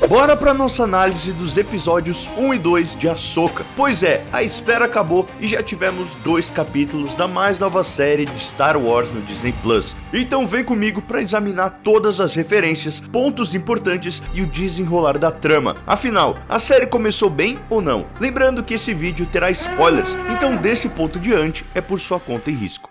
Bora pra nossa análise dos episódios 1 e 2 de Ahsoka. Pois é, a espera acabou e já tivemos 2 capítulos da mais nova série de Star Wars no Disney Plus. Então vem comigo pra examinar todas as referências, pontos importantes e o desenrolar da trama. Afinal, a série começou bem ou não? Lembrando que esse vídeo terá spoilers, então desse ponto diante é por sua conta e risco.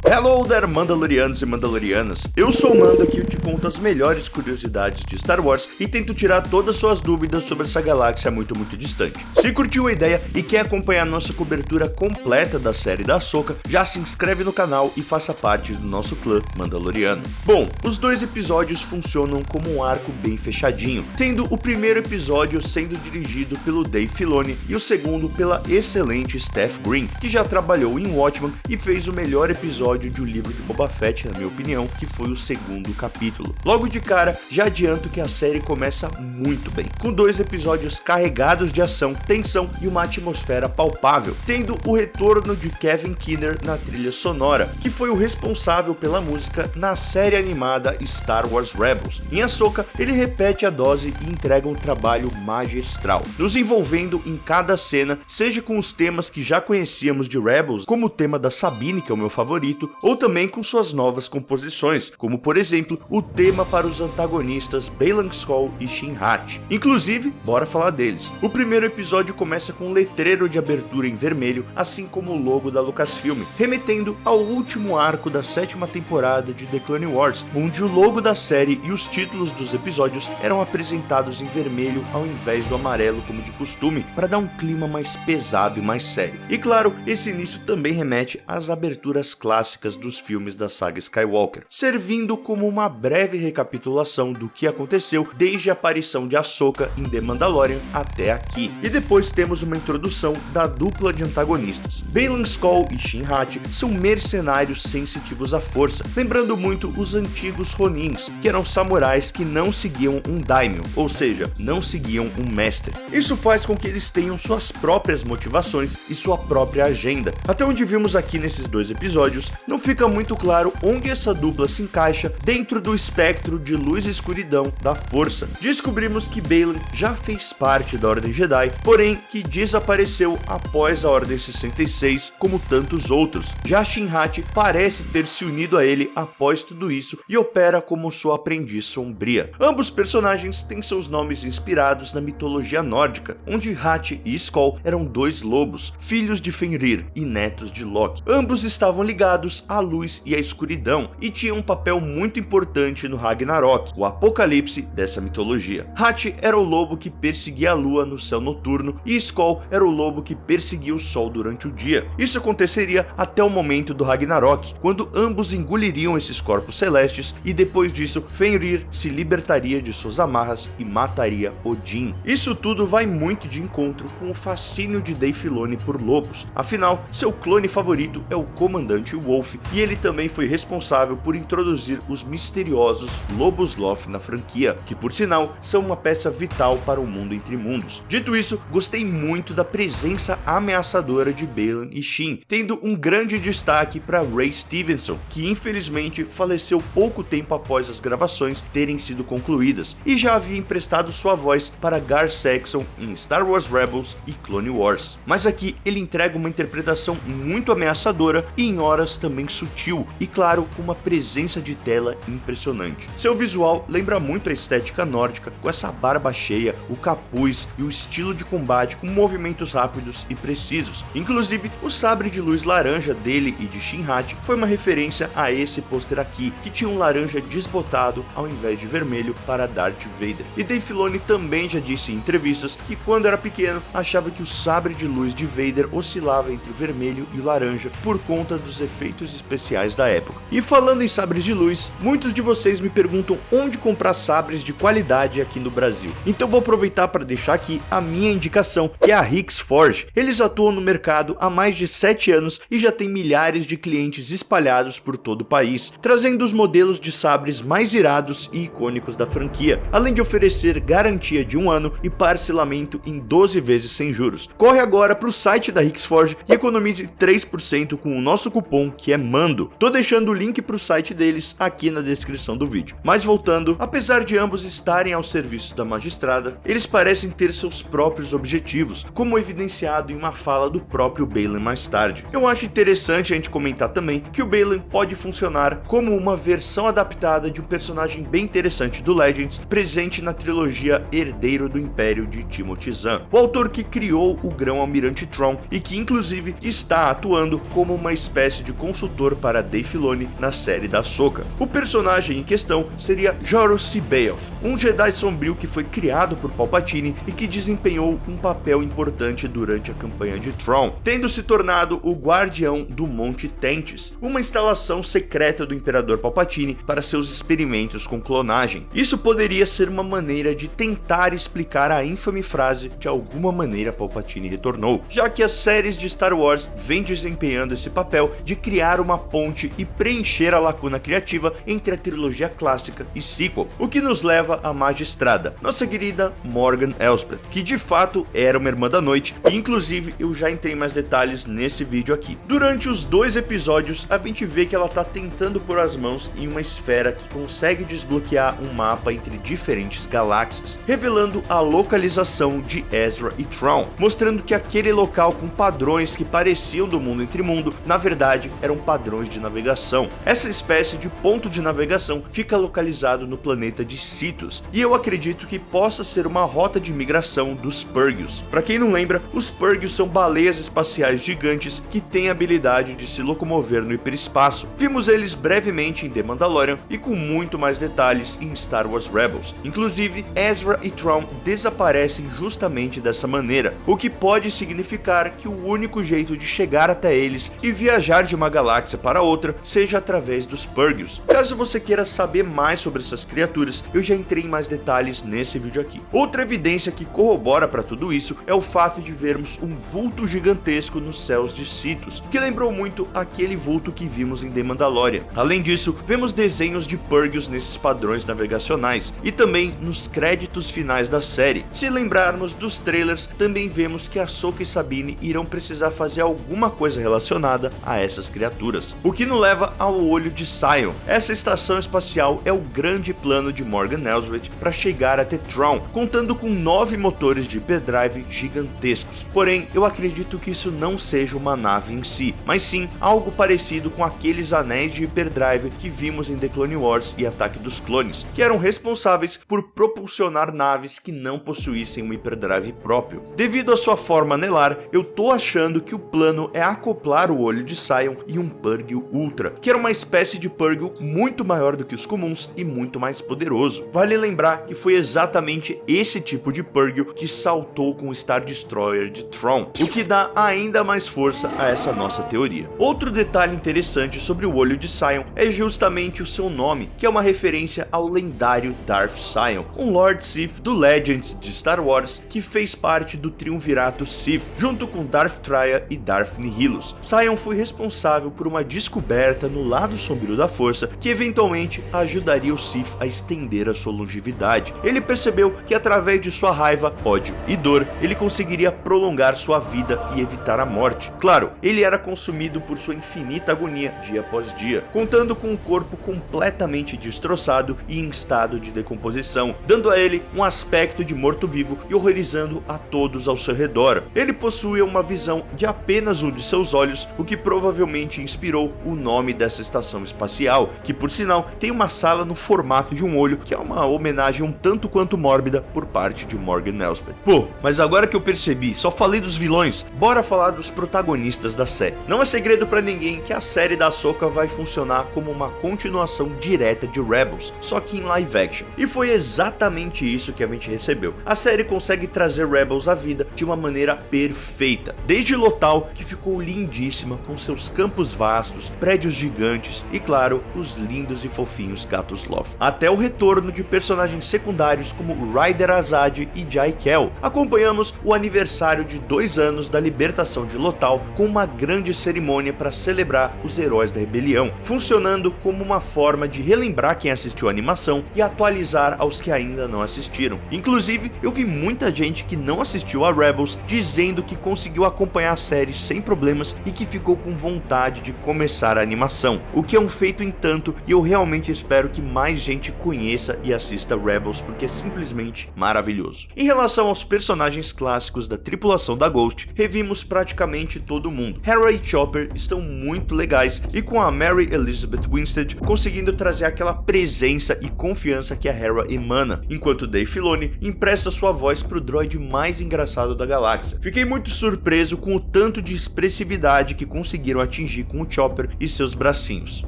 Hello there, Mandalorianos e Mandalorianas, eu sou o Mando aqui e eu te conto as melhores curiosidades de Star Wars e tento tirar todas as suas dúvidas sobre essa galáxia muito distante. Se curtiu a ideia e quer acompanhar nossa cobertura completa da série da Ahsoka, já se inscreve no canal e faça parte do nosso clã Mandaloriano. Bom, os 2 episódios funcionam como um arco bem fechadinho, tendo o primeiro episódio sendo dirigido pelo Dave Filoni e o segundo pela excelente Steph Green, que já trabalhou em Watchmen e fez o melhor episódio de O Livro de Boba Fett, na minha opinião, que foi o segundo capítulo. Logo de cara, já adianto que a série começa muito bem, com 2 episódios carregados de ação, tensão e uma atmosfera palpável, tendo o retorno de Kevin Keener na trilha sonora, que foi o responsável pela música na série animada Star Wars Rebels. Em Ahsoka, ele repete a dose e entrega um trabalho magistral, nos envolvendo em cada cena, seja com os temas que já conhecíamos de Rebels, como o tema da Sabine, que é o meu favorito, ou também com suas novas composições, como por exemplo o tema para os antagonistas Baylan Skoll e Shin Hati. Inclusive, bora falar deles. O primeiro episódio começa com um letreiro de abertura em vermelho, assim como o logo da Lucasfilm, remetendo ao último arco da 7ª temporada de The Clone Wars, onde o logo da série e os títulos dos episódios eram apresentados em vermelho ao invés do amarelo como de costume, para dar um clima mais pesado e mais sério. E claro, esse início também remete às aberturas clássicas dos filmes da saga Skywalker, servindo como uma breve recapitulação do que aconteceu desde a aparição de Ahsoka em The Mandalorian até aqui. E depois temos uma introdução da dupla de antagonistas. Baylan Skoll e Shin Hati são mercenários sensitivos à força, lembrando muito os antigos Ronins, que eram samurais que não seguiam um daimyo, ou seja, não seguiam um mestre. Isso faz com que eles tenham suas próprias motivações e sua própria agenda. Até onde vimos aqui nesses 2 episódios, não fica muito claro onde essa dupla se encaixa dentro do espectro de luz e escuridão da força. Descobrimos que Baylan já fez parte da Ordem Jedi, porém que desapareceu após a Ordem 66, como tantos outros. Já Shin Hati parece ter se unido a ele após tudo isso e opera como sua aprendiz sombria. Ambos personagens têm seus nomes inspirados na mitologia nórdica, onde Hati e Skoll eram 2 lobos, filhos de Fenrir e netos de Loki. Ambos estavam ligados à luz e à escuridão e tinham um papel muito importante no Ragnarok, o apocalipse dessa mitologia. Hati era o lobo que perseguia a lua no céu noturno e Skoll era o lobo que perseguia o sol durante o dia. Isso aconteceria até o momento do Ragnarok, quando ambos engoliriam esses corpos celestes e depois disso Fenrir se libertaria de suas amarras e mataria Odin. Isso tudo vai muito de encontro com o fascínio de Dave Filoni por lobos. Afinal, seu clone favorito é o Comandante Wolf e ele também foi responsável por introduzir os misteriosos Lobos Loth na franquia, que por sinal são uma peça vital para o mundo entre mundos. Dito isso, gostei muito da presença ameaçadora de Baylan e Shin, tendo um grande destaque para Ray Stevenson, que infelizmente faleceu pouco tempo após as gravações terem sido concluídas, e já havia emprestado sua voz para Gar Saxon em Star Wars Rebels e Clone Wars. Mas aqui ele entrega uma interpretação muito ameaçadora e em horas também sutil, e claro, com uma presença de tela impressionante. Seu visual lembra muito a estética nórdica, com essa barba cheia, o capuz e o estilo de combate com movimentos rápidos e precisos. Inclusive, o sabre de luz laranja dele e de Shin Hati foi uma referência a esse pôster aqui, que tinha um laranja desbotado ao invés de vermelho para Darth Vader. E Dave Filoni também já disse em entrevistas que quando era pequeno achava que o sabre de luz de Vader oscilava entre o vermelho e o laranja por conta dos efeitos especiais da época. E falando em sabres de luz, muitos de vocês me perguntam onde comprar sabres de qualidade aqui no Brasil. Então vou aproveitar para deixar aqui a minha indicação, que é a Hicks Forge. Eles atuam no mercado há mais de 7 anos e já tem milhares de clientes espalhados por todo o país, trazendo os modelos de sabres mais irados e icônicos da franquia, além de oferecer garantia de 1 ano e parcelamento em 12 vezes sem juros. Corre agora para o site da Hicks Forge e economize 3% com o nosso cupom, que é é Mando. Tô deixando o link pro site deles aqui na descrição do vídeo. Mas voltando, apesar de ambos estarem ao serviço da magistrada, eles parecem ter seus próprios objetivos, como evidenciado em uma fala do próprio Baylan mais tarde. Eu acho interessante a gente comentar também que o Baylan pode funcionar como uma versão adaptada de um personagem bem interessante do Legends, presente na trilogia Herdeiro do Império de Timothy Zahn, o autor que criou o Grão-Almirante Thrawn e que inclusive está atuando como uma espécie de consultor para Dave Filoni na série da Ahsoka. O personagem em questão seria Joruus C'baoth, um Jedi sombrio que foi criado por Palpatine e que desempenhou um papel importante durante a campanha de Thrawn, tendo se tornado o guardião do Monte Tentis, uma instalação secreta do Imperador Palpatine para seus experimentos com clonagem. Isso poderia ser uma maneira de tentar explicar a infame frase "de alguma maneira Palpatine retornou", já que as séries de Star Wars vêm desempenhando esse papel de criar uma ponte e preencher a lacuna criativa entre a trilogia clássica e sequel, o que nos leva à magistrada, nossa querida Morgan Elsbeth, que de fato era uma Irmã da Noite, e inclusive eu já entrei em mais detalhes nesse vídeo aqui. Durante os 2 episódios, a gente vê que ela tá tentando pôr as mãos em uma esfera que consegue desbloquear um mapa entre diferentes galáxias, revelando a localização de Ezra e Thrawn, mostrando que aquele local com padrões que pareciam do mundo entre mundo, na verdade eram padrões de navegação. Essa espécie de ponto de navegação fica localizado no planeta de Citus, e eu acredito que possa ser uma rota de migração dos Purgils. Para quem não lembra, os Purgils são baleias espaciais gigantes que têm a habilidade de se locomover no hiperespaço. Vimos eles brevemente em The Mandalorian e com muito mais detalhes em Star Wars Rebels. Inclusive, Ezra e Thrawn desaparecem justamente dessa maneira, o que pode significar que o único jeito de chegar até eles e viajar de uma galáxia para outra seja através dos Purgils. Caso você queira saber mais sobre essas criaturas, eu já entrei em mais detalhes nesse vídeo aqui. Outra evidência que corrobora para tudo isso é o fato de vermos um vulto gigantesco nos céus de Citus, que lembrou muito aquele vulto que vimos em The Mandalorian. Além disso, vemos desenhos de Purgils nesses padrões navegacionais e também nos créditos finais da série. Se lembrarmos dos trailers, também vemos que Ahsoka e Sabine irão precisar fazer alguma coisa relacionada a essas criaturas, o que nos leva ao Olho de Sion. Essa estação espacial é o grande plano de Morgan Elsbeth para chegar até Thrawn, contando com 9 motores de hyperdrive gigantescos. Porém, eu acredito que isso não seja uma nave em si, mas sim algo parecido com aqueles anéis de hyperdrive que vimos em The Clone Wars e Ataque dos Clones, que eram responsáveis por propulsionar naves que não possuíssem um hyperdrive próprio. Devido à sua forma anelar, eu tô achando que o plano é acoplar o Olho de Sion e um Purgil Ultra, que era uma espécie de Purgil muito maior do que os comuns e muito mais poderoso. Vale lembrar que foi exatamente esse tipo de Purgil que saltou com o Star Destroyer de Thrawn, o que dá ainda mais força a essa nossa teoria. Outro detalhe interessante sobre o Olho de Sion é justamente o seu nome, que é uma referência ao lendário Darth Sion, um Lord Sith do Legends de Star Wars que fez parte do triunvirato Sith, junto com Darth Traya e Darth Nihilus. Sion foi responsável por uma descoberta no lado sombrio da força que eventualmente ajudaria o Sith a estender a sua longevidade. Ele percebeu que através de sua raiva, ódio e dor, ele conseguiria prolongar sua vida e evitar a morte. Claro, ele era consumido por sua infinita agonia dia após dia, contando com um corpo completamente destroçado e em estado de decomposição, dando a ele um aspecto de morto-vivo e horrorizando a todos ao seu redor. Ele possuía uma visão de apenas um de seus olhos, o que provavelmente inspirou o nome dessa estação espacial, que por sinal tem uma sala no formato de um olho, que é uma homenagem um tanto quanto mórbida por parte de Morgan Elsbeth. Pô, mas agora que eu percebi, só falei dos vilões, bora falar dos protagonistas da série. Não é segredo pra ninguém que a série da Ahsoka vai funcionar como uma continuação direta de Rebels, só que em live action. E foi exatamente isso que a gente recebeu. A série consegue trazer Rebels à vida de uma maneira perfeita, desde Lothal, que ficou lindíssima com seus campos vastos, prédios gigantes e claro, os lindos e fofinhos gatos Loth, até o retorno de personagens secundários como Ryder Azad e Jai Kell. Acompanhamos o aniversário de 2 anos da libertação de Lothal com uma grande cerimônia para celebrar os heróis da rebelião, funcionando como uma forma de relembrar quem assistiu a animação e atualizar aos que ainda não assistiram. Inclusive, eu vi muita gente que não assistiu a Rebels dizendo que conseguiu acompanhar a série sem problemas e que ficou com vontade oportunidade de começar a animação, o que é um feito em tanto, e eu realmente espero que mais gente conheça e assista Rebels, porque é simplesmente maravilhoso. Em relação aos personagens clássicos da tripulação da Ghost, revimos praticamente todo mundo. Hera e Chopper estão muito legais, e com a Mary Elizabeth Winstead conseguindo trazer aquela presença e confiança que a Hera emana, enquanto Dave Filoni empresta sua voz pro droid mais engraçado da galáxia. Fiquei muito surpreso com o tanto de expressividade que conseguiram atingir com o Chopper e seus bracinhos.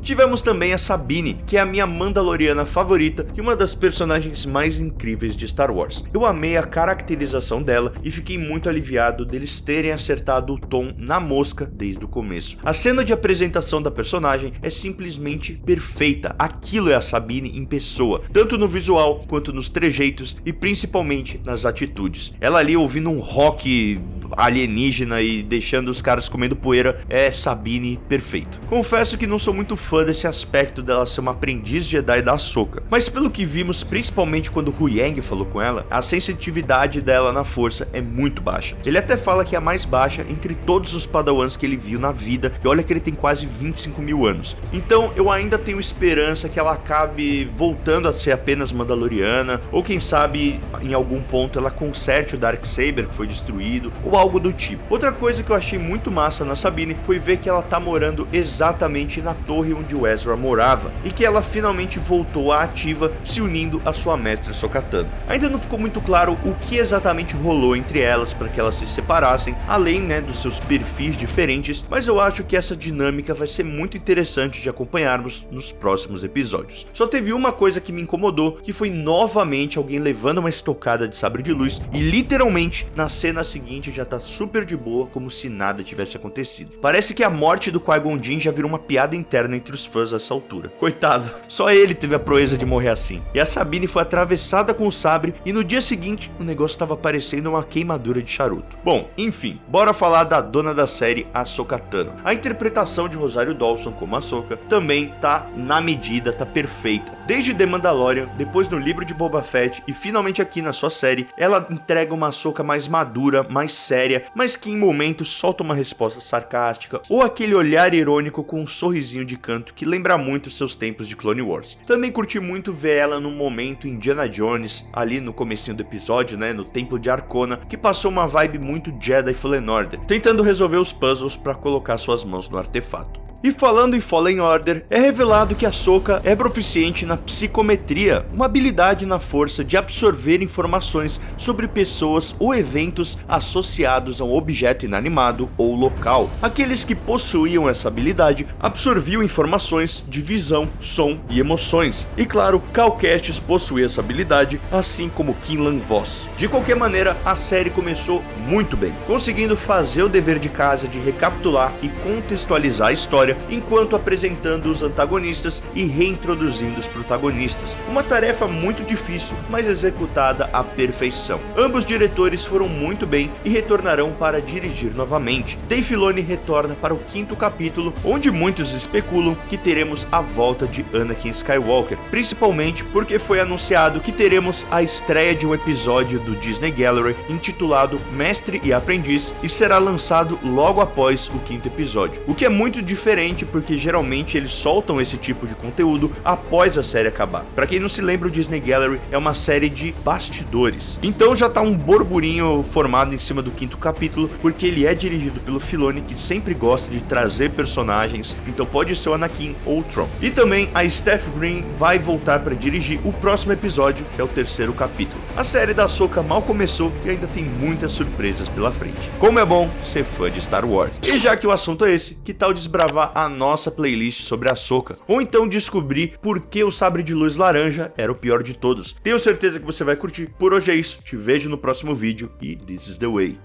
Tivemos também a Sabine, que é a minha Mandaloriana favorita e uma das personagens mais incríveis de Star Wars. Eu amei a caracterização dela e fiquei muito aliviado deles terem acertado o tom na mosca desde o começo. A cena de apresentação da personagem é simplesmente perfeita. Aquilo é a Sabine em pessoa, tanto no visual quanto nos trejeitos e principalmente nas atitudes. Ela ali ouvindo um rock alienígena e deixando os caras comendo poeira é Sabine perfeito. Confesso que não sou muito fã desse aspecto dela ser uma aprendiz Jedi da Ahsoka, mas pelo que vimos, principalmente quando Huyang falou com ela, a sensitividade dela na força é muito baixa. Ele até fala que é a mais baixa entre todos os padawans que ele viu na vida, e olha que ele tem quase 25 mil anos. Então eu ainda tenho esperança que ela acabe voltando a ser apenas Mandaloriana, ou quem sabe em algum ponto ela conserte o Darksaber que foi destruído, ou algo do tipo. Outra coisa que eu achei muito massa na Sabine foi ver que ela tá morando exatamente na torre onde o Ezra morava, e que ela finalmente voltou à ativa, se unindo à sua mestra Ahsoka-Tano. Ainda não ficou muito claro o que exatamente rolou entre elas para que elas se separassem, além dos seus perfis diferentes, mas eu acho que essa dinâmica vai ser muito interessante de acompanharmos nos próximos episódios. Só teve uma coisa que me incomodou, que foi novamente alguém levando uma estocada de sabre de luz, e literalmente na cena seguinte já tá super de boa, como se nada tivesse acontecido. Parece que a morte do Qui-Gon Jinn já virou uma piada interna entre os fãs nessa altura. Coitado, só ele teve a proeza de morrer assim. E a Sabine foi atravessada com o sabre e no dia seguinte o negócio tava parecendo uma queimadura de charuto. Bom, enfim, bora falar da dona da série, Ahsoka-Tano. A interpretação de Rosário Dawson como Ahsoka também tá na medida, tá perfeita. Desde The Mandalorian, depois no livro de Boba Fett e finalmente aqui na sua série, ela entrega uma Ahsoka mais madura, mais séria, mas que em momentos solta uma resposta sarcástica ou aquele olhar irônico com um sorrisinho de canto que lembra muito seus tempos de Clone Wars. Também curti muito ver ela num momento Indiana Jones, ali no comecinho do episódio, no Templo de Arkona, que passou uma vibe muito Jedi Fallen Order, tentando resolver os puzzles para colocar suas mãos no artefato. E falando em Fallen Order, é revelado que Ahsoka é proficiente na psicometria, uma habilidade na força de absorver informações sobre pessoas ou eventos associados a um objeto inanimado ou local. Aqueles que possuíam essa habilidade absorviam informações de visão, som e emoções. E claro, Cal Kestis possui essa habilidade, assim como Quinlan Vos. De qualquer maneira, a série começou muito bem, conseguindo fazer o dever de casa de recapitular e contextualizar a história, enquanto apresentando os antagonistas e reintroduzindo os protagonistas. Uma tarefa muito difícil, mas executada à perfeição. Ambos diretores foram muito bem e retornarão para dirigir novamente. Dave Filoni retorna para o 5º capítulo, onde muitos especulam que teremos a volta de Anakin Skywalker, principalmente porque foi anunciado que teremos a estreia de um episódio do Disney Gallery intitulado Mestre e Aprendiz, e será lançado logo após o 5º episódio, o que é muito diferente porque geralmente eles soltam esse tipo de conteúdo após a série acabar. Pra quem não se lembra, o Disney Gallery é uma série de bastidores. Então já tá um burburinho formado em cima do 5º capítulo, porque ele é dirigido pelo Filoni, que sempre gosta de trazer personagens, então pode ser o Anakin ou o Tron. E também a Steph Green vai voltar para dirigir o próximo episódio, que é o 3º capítulo. A série da Ahsoka mal começou e ainda tem muitas surpresas pela frente. Como é bom ser fã de Star Wars. E já que o assunto é esse, que tal desbravar a nossa playlist sobre a Ahsoka, ou então descobrir por que o sabre de luz laranja era o pior de todos. Tenho certeza que você vai curtir. Por hoje é isso, te vejo no próximo vídeo e this is the way.